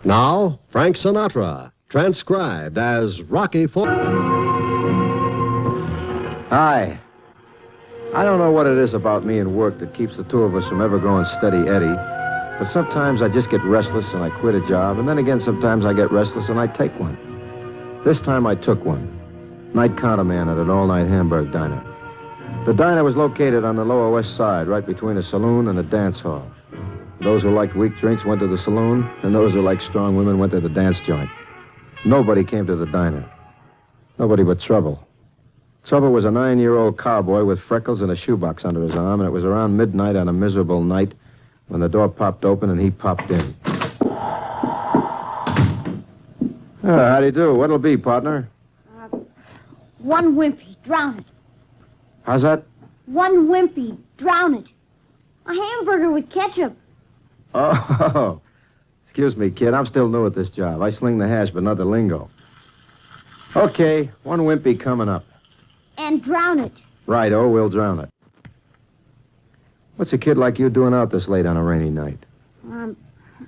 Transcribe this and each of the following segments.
Now, Frank Sinatra, transcribed as Rocky Hi. I don't know what it is about me and work that keeps the two of us from ever going steady Eddie, but sometimes I just get restless and I quit a job, and then again sometimes I get restless and I take one. This time I took one. Night counterman at an all-night Hamburg diner. The diner was located on the Lower West Side, right between a saloon and a dance hall. Those who liked weak drinks went to the saloon, and those who liked strong women went to the dance joint. Nobody came to the diner. Nobody but Trouble. Trouble was a 9-year-old cowboy with freckles and a shoebox under his arm, and it was around midnight on a miserable night when the door popped open and he popped in. How do you do? What'll it be, partner? One wimpy, drown it. How's that? One wimpy, drown it. A hamburger with ketchup. Oh, excuse me, kid. I'm still new at this job. I sling the hash, but not the lingo. Okay, one wimpy coming up. And drown it. Righto, we'll drown it. What's a kid like you doing out this late on a rainy night?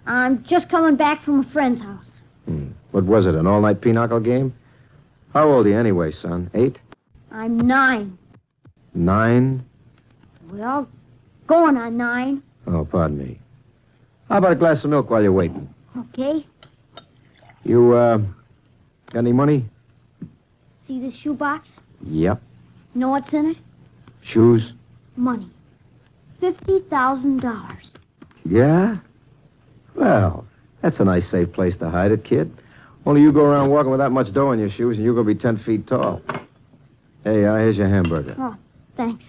I'm just coming back from a friend's house. What was it, an all-night pinochle game? How old are you anyway, son? 8? I'm 9. 9? Well, going on 9. Oh, pardon me. How about a glass of milk while you're waiting? Okay. You, got any money? See this shoebox? Yep. Know what's in it? Shoes? Money. $50,000. Yeah? Well, that's a nice, safe place to hide it, kid. Only you go around walking with that much dough in your shoes and you're going to be 10 feet tall. Hey, here's your hamburger. Oh, thanks.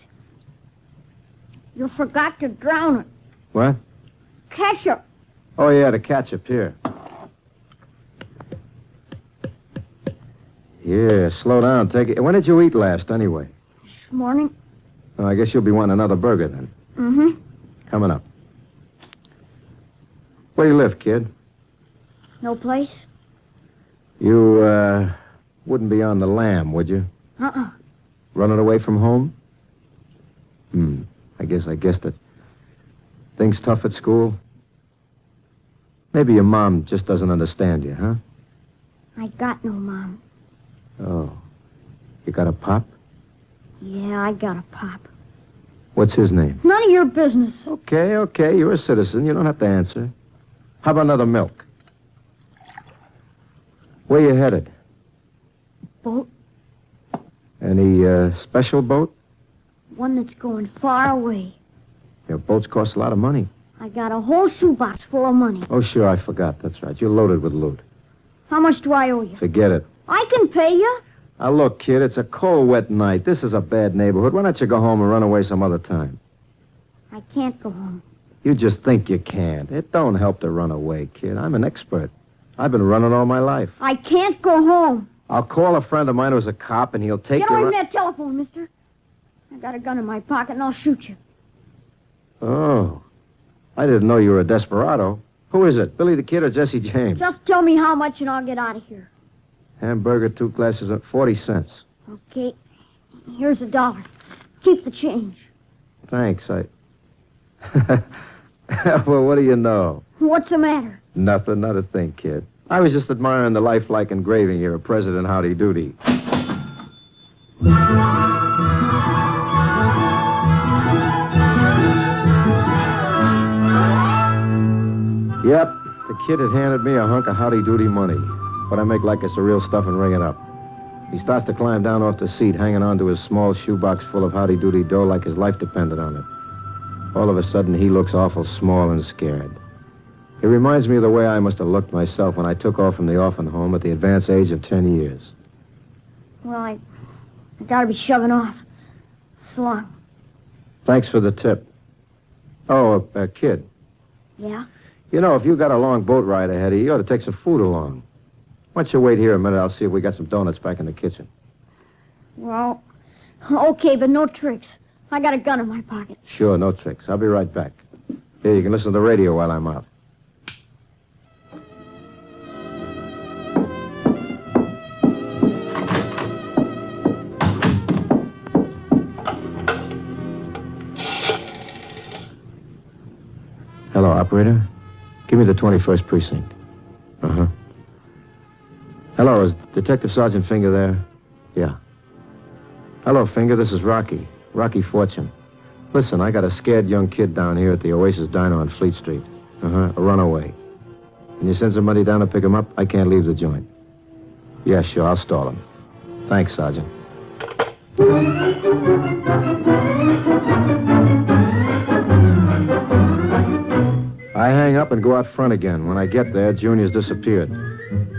You forgot to drown it. What? Ketchup. Oh, yeah, the ketchup here. Yeah, slow down. Take it. When did you eat last, anyway? This morning. Oh, I guess you'll be wanting another burger, then. Mm-hmm. Coming up. Where do you live, kid? No place? You, wouldn't be on the lam, would you? Uh-uh. Running away from home? I guessed it. Things tough at school? Maybe your mom just doesn't understand you, huh? I got no mom. Oh. You got a pop? Yeah, I got a pop. What's his name? None of your business. Okay. You're a citizen. You don't have to answer. How about another milk? Where you headed? Boat. Any, special boat? One that's going far away. Your boats cost a lot of money. I got a whole shoebox full of money. Oh, sure, I forgot. That's right. You're loaded with loot. How much do I owe you? Forget it. I can pay you. Now, look, kid, it's a cold, wet night. This is a bad neighborhood. Why don't you go home and run away some other time? I can't go home. You just think you can. It don't help to run away, kid. I'm an expert. I've been running all my life. I can't go home. I'll call a friend of mine who's a cop, and he'll take Get you... away from that telephone, mister. I got a gun in my pocket, and I'll shoot you. Oh. I didn't know you were a desperado. Who is it, Billy the Kid or Jesse James? Just tell me how much, and I'll get out of here. Hamburger, 2 glasses of 40 cents. Okay. Here's $1. Keep the change. Thanks, Well, what do you know? What's the matter? Nothing, not a thing, kid. I was just admiring the lifelike engraving here of President Howdy Doody. Yep, the kid had handed me a hunk of Howdy Doody money. But I make like it's the real stuff and ring it up. He starts to climb down off the seat, hanging on to his small shoebox full of Howdy Doody dough like his life depended on it. All of a sudden, he looks awful small and scared. It reminds me of the way I must have looked myself when I took off from the orphan home at the advanced age of 10 years. Well, I gotta be shoving off. So long. Thanks for the tip. Oh, kid. Yeah? You know, if you got a long boat ride ahead of you, you ought to take some food along. Why don't you wait here a minute? I'll see if we got some donuts back in the kitchen. Well, okay, but no tricks. I got a gun in my pocket. Sure, no tricks. I'll be right back. Here, you can listen to the radio while I'm out. Hello, operator. Give me the 21st precinct. Hello, is Detective Sergeant Finger there? Yeah. Hello, Finger, this is Rocky. Rocky Fortune. Listen, I got a scared young kid down here at the Oasis Diner on Fleet Street. A runaway. Can you send somebody down to pick him up? I can't leave the joint. Yeah, sure, I'll stall him. Thanks, Sergeant. I hang up and go out front again. When I get there, Junior's disappeared.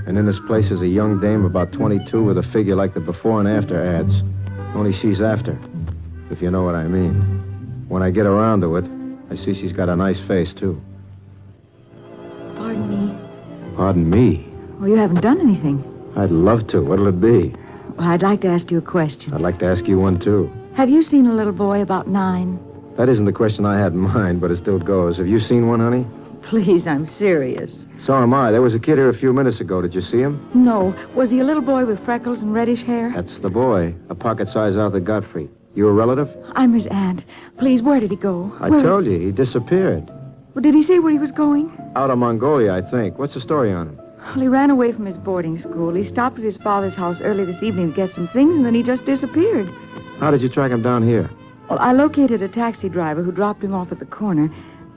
And in this place is a young dame about 22 with a figure like the before and after ads. Only she's after, if you know what I mean. When I get around to it, I see she's got a nice face, too. Pardon me. Pardon me? Well, you haven't done anything. I'd love to. What'll it be? Well, I'd like to ask you a question. I'd like to ask you one, too. Have you seen a little boy about 9? That isn't the question I had in mind, but it still goes. Have you seen one, honey? Please, I'm serious. So am I. There was a kid here a few minutes ago. Did you see him? No. Was he a little boy with freckles and reddish hair? That's the boy. A pocket-sized Arthur Godfrey. You a relative? I'm his aunt. Please, where did he go? I told you. He disappeared. Well, did he say where he was going? Out of Mongolia, I think. What's the story on him? Well, he ran away from his boarding school. He stopped at his father's house early this evening to get some things, and then he just disappeared. How did you track him down here? Well, I located a taxi driver who dropped him off at the corner.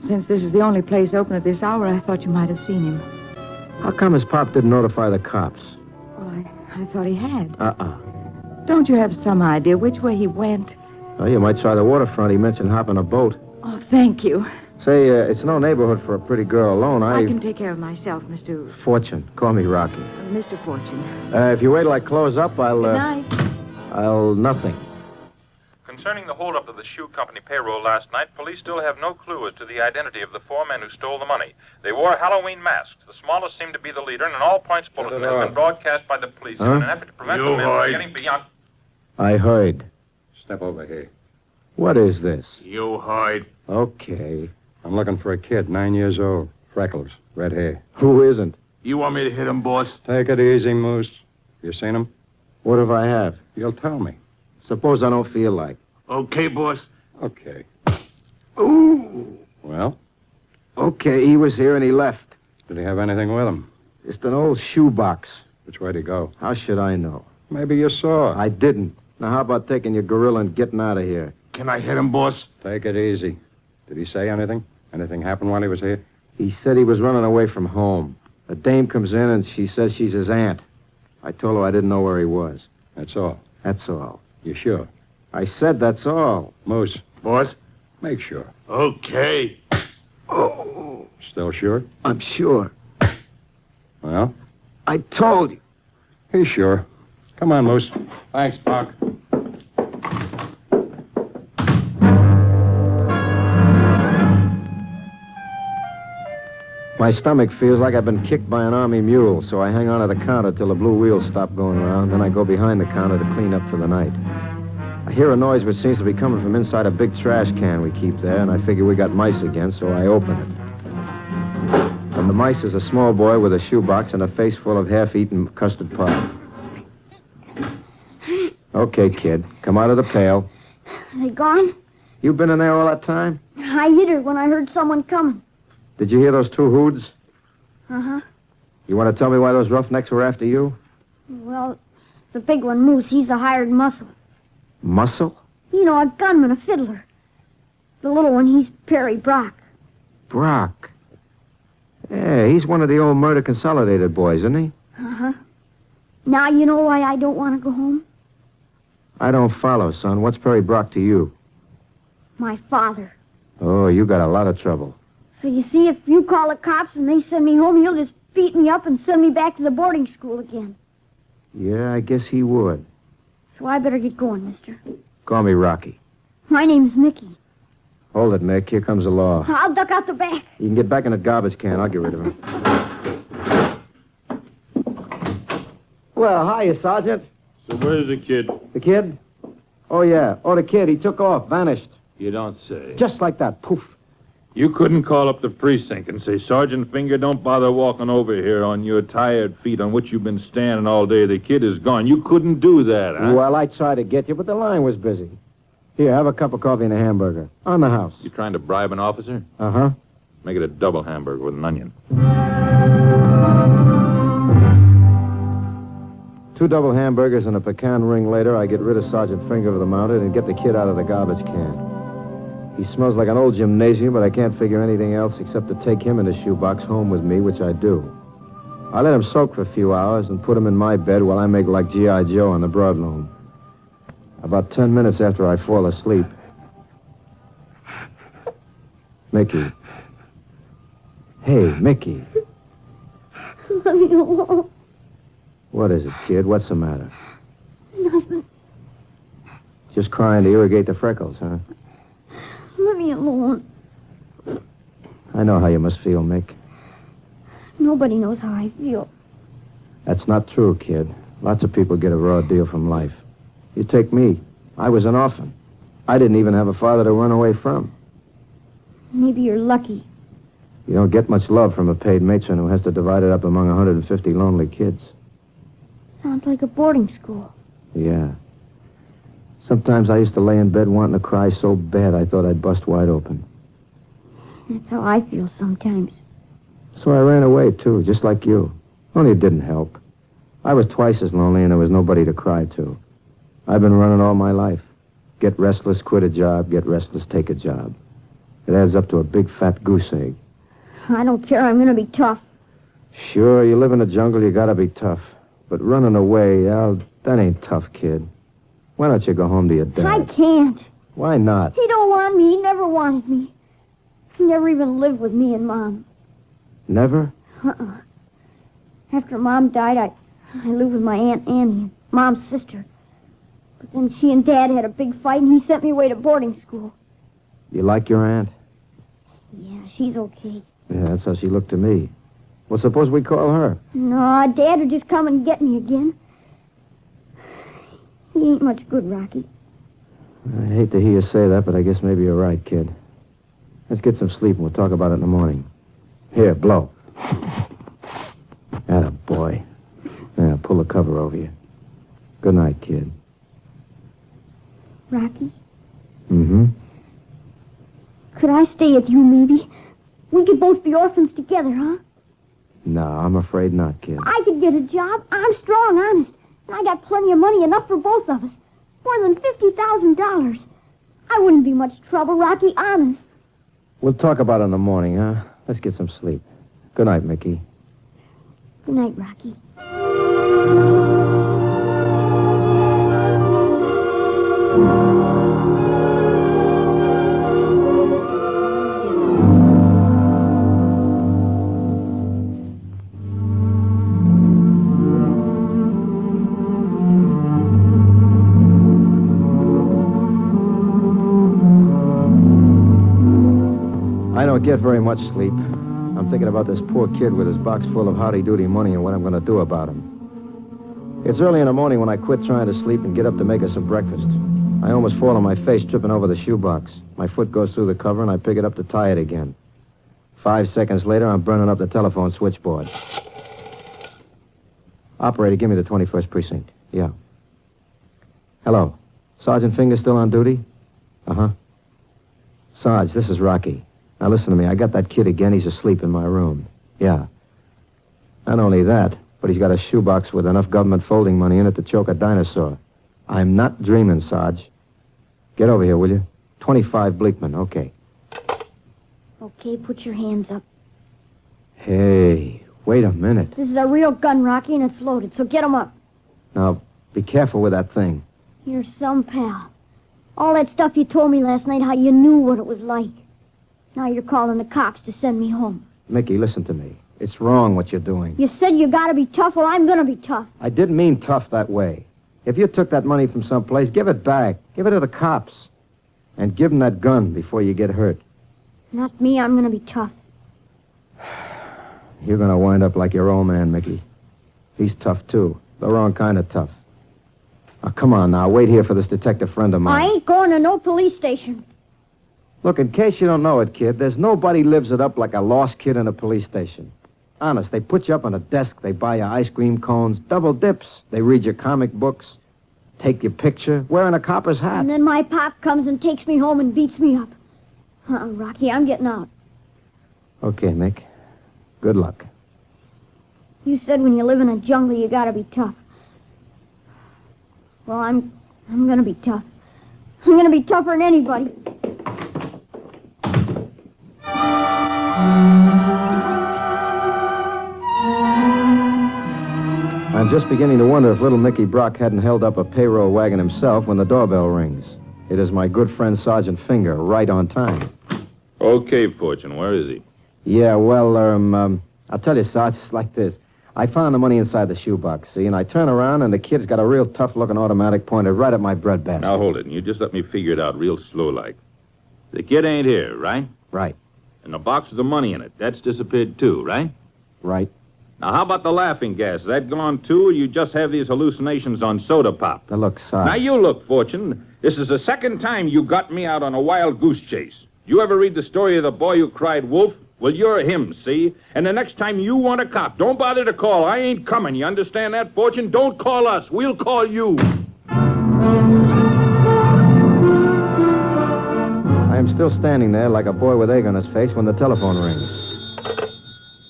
Since this is the only place open at this hour, I thought you might have seen him. How come his pop didn't notify the cops? Well, I thought he had. Uh-uh. Don't you have some idea which way he went? Well, you might try the waterfront. He mentioned hopping a boat. Oh, thank you. Say, it's no neighborhood for a pretty girl alone. I can take care of myself, Mr. Fortune. Call me Rocky. Mr. Fortune. If you wait till I close up, I'll... Good night. I'll nothing. Concerning the holdup of the shoe company payroll last night, police still have no clue as to the identity of the 4 men who stole the money. They wore Halloween masks. The smallest seemed to be the leader, and an all-points bulletin has been broadcast by the police in an effort to prevent the men from getting beyond... I heard. Step over here. What is this? You hide. Okay. I'm looking for a kid, 9 years old. Freckles, red hair. Who isn't? You want me to hit him, boss? Take it easy, Moose. You seen him? What if I have? You'll tell me. Suppose I don't feel like. Okay, boss. Okay. Ooh. Well? Okay, he was here and he left. Did he have anything with him? Just an old shoebox. Which way'd he go? How should I know? Maybe you saw. I didn't. Now, how about taking your gorilla and getting out of here? Can I hit him, boss? Take it easy. Did he say anything? Anything happened while he was here? He said he was running away from home. A dame comes in and she says she's his aunt. I told her I didn't know where he was. That's all. That's all. You sure? I said that's all. Moose. Boss? Make sure. Okay. Oh, Still sure? I'm sure. Well? I told you. He's sure. Come on, Moose. Thanks, Punk. My stomach feels like I've been kicked by an army mule, so I hang on to the counter till the blue wheels stop going around. Then I go behind the counter to clean up for the night. I hear a noise which seems to be coming from inside a big trash can we keep there, and I figure we got mice again, so I open it. And the mice is a small boy with a shoebox and a face full of half-eaten custard pie. Okay, kid, come out of the pail. Are they gone? You been in there all that time? I hid her when I heard someone coming. Did you hear those 2 hoods? Uh-huh. You want to tell me why those roughnecks were after you? Well, the big one, Moose, he's a hired muscle. Muscle? You know, a gunman, a fiddler. The little one, he's Perry Brock. Brock. Yeah, he's one of the old Murder Consolidated boys, isn't he? Uh-huh. Now you know why I don't want to go home? I don't follow, son. What's Perry Brock to you? My father. Oh, you got a lot of trouble. So you see, if you call the cops and they send me home, he'll just beat me up and send me back to the boarding school again. Yeah, I guess he would. So I better get going, mister. Call me Rocky. My name's Mickey. Hold it, Mick. Here comes the law. I'll duck out the back. You can get back in the garbage can. I'll get rid of him. Well, hiya, Sergeant. So where's the kid? The kid? Oh, yeah. Oh, the kid. He took off. Vanished. You don't say. Just like that. Poof. You couldn't call up the precinct and say, Sergeant Finger, don't bother walking over here on your tired feet on which you've been standing all day. The kid is gone. You couldn't do that, huh? Well, I tried to get you, but the line was busy. Here, have a cup of coffee and a hamburger. On the house. You trying to bribe an officer? Uh-huh. Make it a double hamburger with an onion. 2 double hamburgers and a pecan ring later, I get rid of Sergeant Finger of the Mounted and get the kid out of the garbage can. He smells like an old gymnasium, but I can't figure anything else except to take him in a shoebox home with me, which I do. I let him soak for a few hours and put him in my bed while I make like G.I. Joe on the broadloom. About 10 minutes after I fall asleep... Mickey. Hey, Mickey. Let me alone. What is it, kid? What's the matter? Nothing. Just crying to irrigate the freckles, huh? Let me alone. I know how you must feel, Mick. Nobody knows how I feel. That's not true, kid. Lots of people get a raw deal from life. You take me. I was an orphan. I didn't even have a father to run away from. Maybe you're lucky. You don't get much love from a paid matron who has to divide it up among 150 lonely kids. Sounds like a boarding school. Yeah. Sometimes I used to lay in bed wanting to cry so bad I thought I'd bust wide open. That's how I feel sometimes. So I ran away, too, just like you. Only it didn't help. I was twice as lonely and there was nobody to cry to. I've been running all my life. Get restless, quit a job. Get restless, take a job. It adds up to a big fat goose egg. I don't care. I'm going to be tough. Sure, you live in the jungle, you gotta be tough. But running away, that ain't tough, kid. Why don't you go home to your dad? I can't. Why not? He don't want me. He never wanted me. He never even lived with me and Mom. Never? Uh-uh. After Mom died, I lived with my Aunt Annie, Mom's sister. But then she and Dad had a big fight, and he sent me away to boarding school. You like your aunt? Yeah, she's okay. Yeah, that's how she looked to me. Well, suppose we call her. No, Dad would just come and get me again. He ain't much good, Rocky. I hate to hear you say that, but I guess maybe you're right, kid. Let's get some sleep, and we'll talk about it in the morning. Here, blow. Atta boy. Yeah, pull the cover over you. Good night, kid. Rocky? Mm-hmm. Could I stay with you, maybe? We could both be orphans together, huh? No, I'm afraid not, kid. I could get a job. I'm strong, honest. And I got plenty of money, enough for both of us. More than $50,000. I wouldn't be much trouble, Rocky, honest. We'll talk about it in the morning, huh? Let's get some sleep. Good night, Mickey. Good night, Rocky. I don't get very much sleep. I'm thinking about this poor kid with his box full of howdy-doody money and what I'm going to do about him. It's early in the morning when I quit trying to sleep and get up to make us some breakfast. I almost fall on my face tripping over the shoebox. My foot goes through the cover and I pick it up to tie it again. 5 seconds later, I'm burning up the telephone switchboard. Operator, give me the 21st precinct. Yeah. Hello. Sergeant Finger still on duty? Uh-huh. Sarge, this is Rocky. Now, listen to me. I got that kid again. He's asleep in my room. Yeah. Not only that, but he's got a shoebox with enough government folding money in it to choke a dinosaur. I'm not dreaming, Sarge. Get over here, will you? 25 Bleakman. Okay. Okay, put your hands up. Hey, wait a minute. This is a real gun, Rocky, and it's loaded, so get 'em up. Now, be careful with that thing. You're some pal. All that stuff you told me last night, how you knew what it was like. Now you're calling the cops to send me home. Mickey, listen to me. It's wrong what you're doing. You said you gotta be tough. Well, I'm gonna be tough. I didn't mean tough that way. If you took that money from someplace, give it back. Give it to the cops. And give them that gun before you get hurt. Not me. I'm gonna be tough. You're gonna wind up like your old man, Mickey. He's tough, too. The wrong kind of tough. Now, come on now. Wait here for this detective friend of mine. I ain't going to no police station. Look, in case you don't know it, kid, there's nobody lives it up like a lost kid in a police station. Honest, they put you up on a desk, they buy you ice cream cones, double dips. They read your comic books, take your picture, wearing a copper's hat. And then my pop comes and takes me home and beats me up. Rocky, I'm getting out. Okay, Mick. Good luck. You said when you live in a jungle, you gotta be tough. Well, I'm going to be tough. I'm going to be tougher than anybody. I'm just beginning to wonder if little Mickey Brock hadn't held up a payroll wagon himself when the doorbell rings. It is my good friend Sergeant Finger, right on time. Okay, Fortune, where is he? Yeah, well, I'll tell you, Sarge, it's like this. I found the money inside the shoebox, see, and I turn around, and the kid's got a real tough-looking automatic pointed right at my breadbasket. Now, hold it, and you just let me figure it out real slow-like. The kid ain't here, right? Right. And the box with the money in it, that's disappeared too, right? Right. Now, how about the laughing gas? Is that gone too, or you just have these hallucinations on soda pop? Now, look, Sarge. Now, you look, Fortune. This is the second time you got me out on a wild goose chase. You ever read the story of the boy who cried wolf? Well, you're him, see? And the next time you want a cop, don't bother to call. I ain't coming. You understand that, Fortune? Don't call us. We'll call you. I am still standing there like a boy with egg on his face when the telephone rings.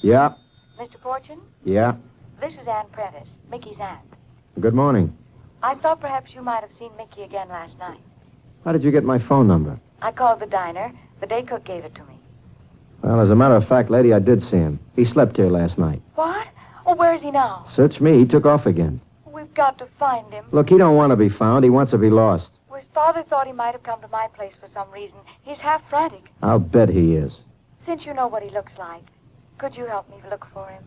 Yeah? Mr. Fortune, Yeah? this is Ann Prentice, Mickey's aunt. Good morning. I thought perhaps you might have seen Mickey again last night. How did you get my phone number? I called the diner. The day cook gave it to me. Well, as a matter of fact, lady, I did see him. He slept here last night. What? Oh, where is he now? Search me. He took off again. We've got to find him. Look, he don't want to be found. He wants to be lost. Well, his father thought he might have come to my place for some reason. He's half frantic. I'll bet he is. Since you know what he looks like, could you help me look for him?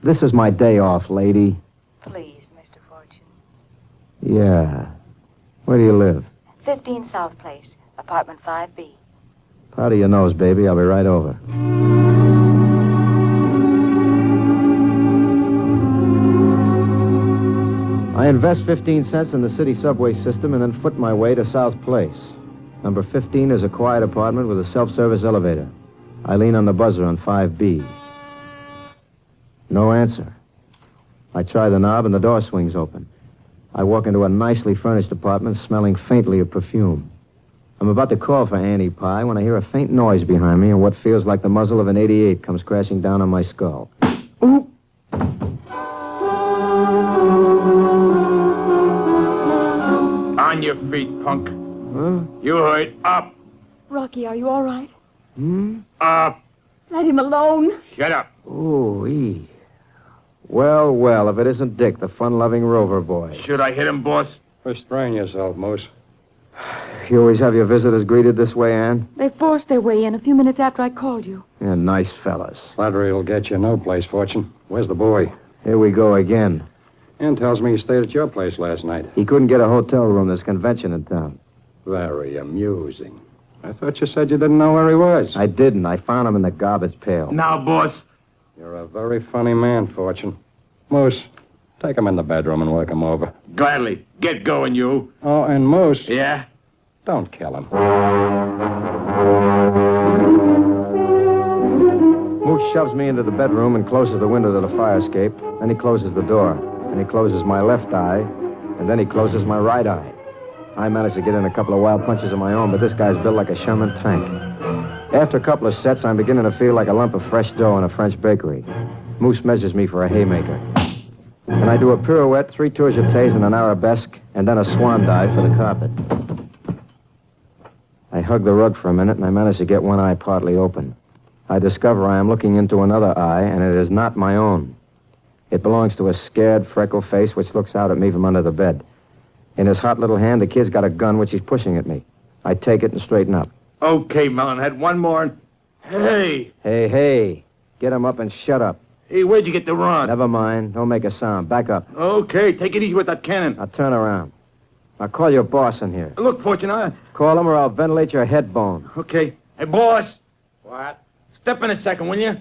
This is my day off, lady. Please, Mr. Fortune. Yeah. Where do you live? 15 South Place, apartment 5B. Powder your nose, baby. I'll be right over. I invest 15 cents in the city subway system and then foot my way to South Place. Number 15 is a quiet apartment with a self-service elevator. I lean on the buzzer on 5B. No answer. I try the knob and the door swings open. I walk into a nicely furnished apartment smelling faintly of perfume. I'm about to call for Annie Pie when I hear a faint noise behind me and what feels like the muzzle of an .88 comes crashing down on my skull. Oop! On your feet, punk. Huh? You heard. Up. Rocky, are you all right? Up. Let him alone. Shut up. Ooh-ee. Well, well, if it isn't Dick, the fun-loving rover boy. Should I hit him, boss? Restrain yourself, Moose. You always have your visitors greeted this way, Ann? They forced their way in a few minutes after I called you. Yeah, nice fellas. Flattery will get you no place, Fortune. Where's the boy? Here we go again. Ann tells me he stayed at your place last night. He couldn't get a hotel room. There's convention in town. Very amusing. I thought you said you didn't know where he was. I didn't. I found him in the garbage pail. Now, boss. You're a very funny man, Fortune. Moose, take him in the bedroom and work him over. Gladly. Get going, you. Oh, and Moose, Yeah? don't kill him. Moose shoves me into the bedroom and closes the window to the fire escape. Then he closes the door. And he closes my left eye. And then he closes my right eye. I managed to get in a couple of wild punches of my own, but this guy's built like a Sherman tank. After a couple of sets, I'm beginning to feel like a lump of fresh dough in a French bakery. Moose measures me for a haymaker. And I do a pirouette, 3 tours jetés, and an arabesque, and then a swan dive for the carpet. I hug the rug for a minute, and I manage to get one eye partly open. I discover I am looking into another eye, and it is not my own. It belongs to a scared, freckled face which looks out at me from under the bed. In his hot little hand, the kid's got a gun which he's pushing at me. I take it and straighten up. Okay, Melonhead. One more. Hey. Hey, hey. Get him up and shut up. Hey, where'd you get the rod? Never mind. Don't make a sound. Back up. Okay, take it easy with that cannon. Now turn around. Now call your boss in here. Look, Fortune, Call him or I'll ventilate your head bone. Okay. Hey, boss. What? Step in a second, will you?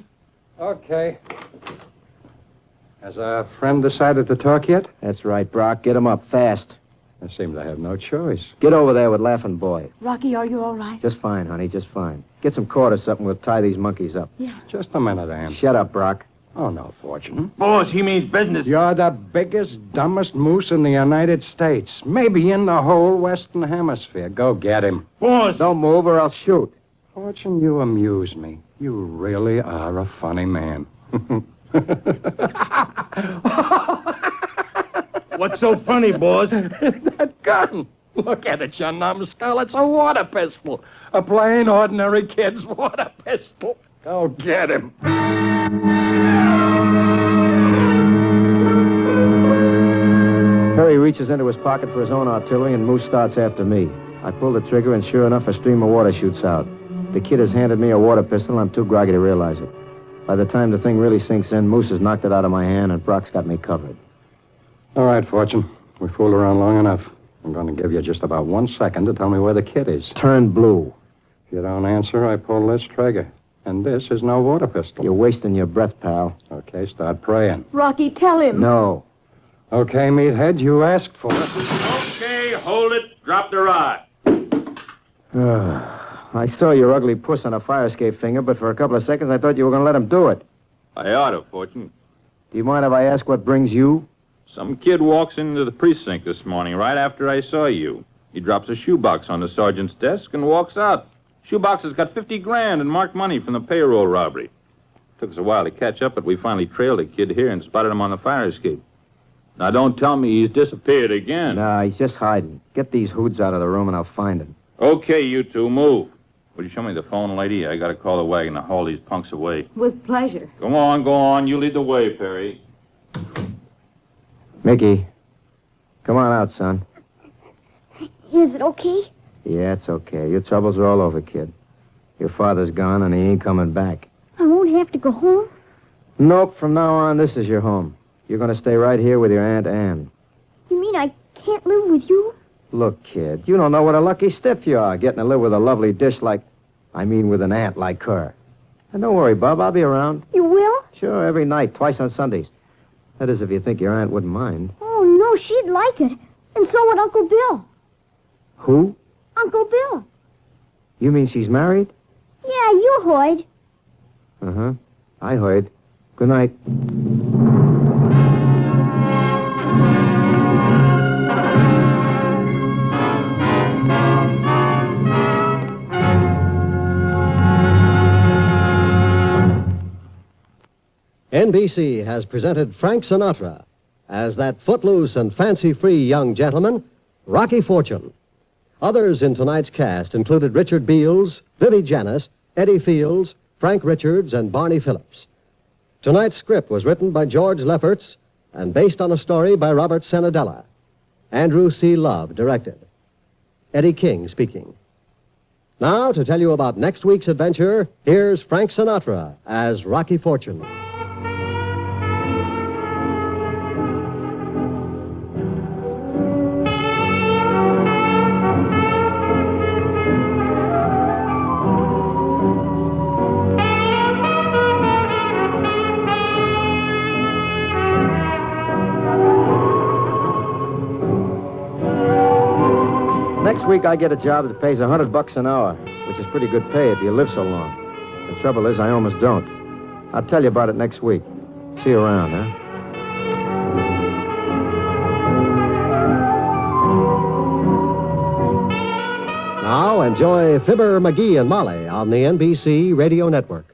Okay. Has our friend decided to talk yet? That's right, Brock. Get him up fast. I seem to have no choice. Get over there with Laughing Boy. Rocky, are you all right? Just fine, honey, just fine. Get some cord or something. We'll tie these monkeys up. Yeah. Just a minute, Ann. Shut up, Brock. Oh, no, Fortune. Boss, he means business. You're the biggest, dumbest moose in the United States. Maybe in the whole Western Hemisphere. Go get him. Boss. Don't move or I'll shoot. Fortune, you amuse me. You really are a funny man. What's so funny, boss? gun. Look at it, you numbskull. It's a water pistol. A plain, ordinary kid's water pistol. Go get him. Perry reaches into his pocket for his own artillery, and Moose starts after me. I pull the trigger, and sure enough, a stream of water shoots out. The kid has handed me a water pistol, and I'm too groggy to realize it. By the time the thing really sinks in, Moose has knocked it out of my hand, and Brock's got me covered. All right, Fortune. We fooled around long enough. I'm going to give you just about 1 second to tell me where the kid is. Turn blue. If you don't answer, I pull this trigger. And this is no water pistol. You're wasting your breath, pal. Okay, start praying. Rocky, tell him. No. Okay, meathead, you asked for it. Okay, hold it. Drop the rod. I saw your ugly puss on a fire escape finger, but for a couple of seconds I thought you were going to let him do it. I ought to, Fortune. Do you mind if I ask what brings you? Some kid walks into the precinct this morning right after I saw you. He drops a shoebox on the sergeant's desk and walks out. Shoebox has got $50,000 in marked money from the payroll robbery. Took us a while to catch up, but we finally trailed the kid here and spotted him on the fire escape. Now, don't tell me he's disappeared again. Nah, he's just hiding. Get these hoods out of the room and I'll find him. Okay, you two, move. Will you show me the phone, lady? I gotta call the wagon to haul these punks away. With pleasure. Go on. You lead the way, Perry. Mickey, come on out, son. Is it okay? Yeah, it's okay. Your troubles are all over, kid. Your father's gone and he ain't coming back. I won't have to go home? Nope, from now on, this is your home. You're going to stay right here with your Aunt Anne. You mean I can't live with you? Look, kid, you don't know what a lucky stiff you are, getting to live with a lovely dish like... with an aunt like her. And don't worry, Bub, I'll be around. You will? Sure, every night, twice on Sundays. That is, if you think your aunt wouldn't mind. Oh, no, she'd like it. And so would Uncle Bill. Who? Uncle Bill. You mean she's married? Yeah, you heard. Uh-huh. I heard. Good night. NBC has presented Frank Sinatra as that footloose and fancy-free young gentleman, Rocky Fortune. Others in tonight's cast included Richard Beals, Vivi Janis, Eddie Fields, Frank Richards, and Barney Phillips. Tonight's script was written by George Lefferts and based on a story by Robert Senadella. Andrew C. Love directed. Eddie King speaking. Now, to tell you about next week's adventure, here's Frank Sinatra as Rocky Fortune. Next week, I get a job that pays $100 an hour, which is pretty good pay if you live so long. The trouble is, I almost don't. I'll tell you about it next week. See you around, huh? Now, enjoy Fibber, McGee, and Molly on the NBC Radio Network.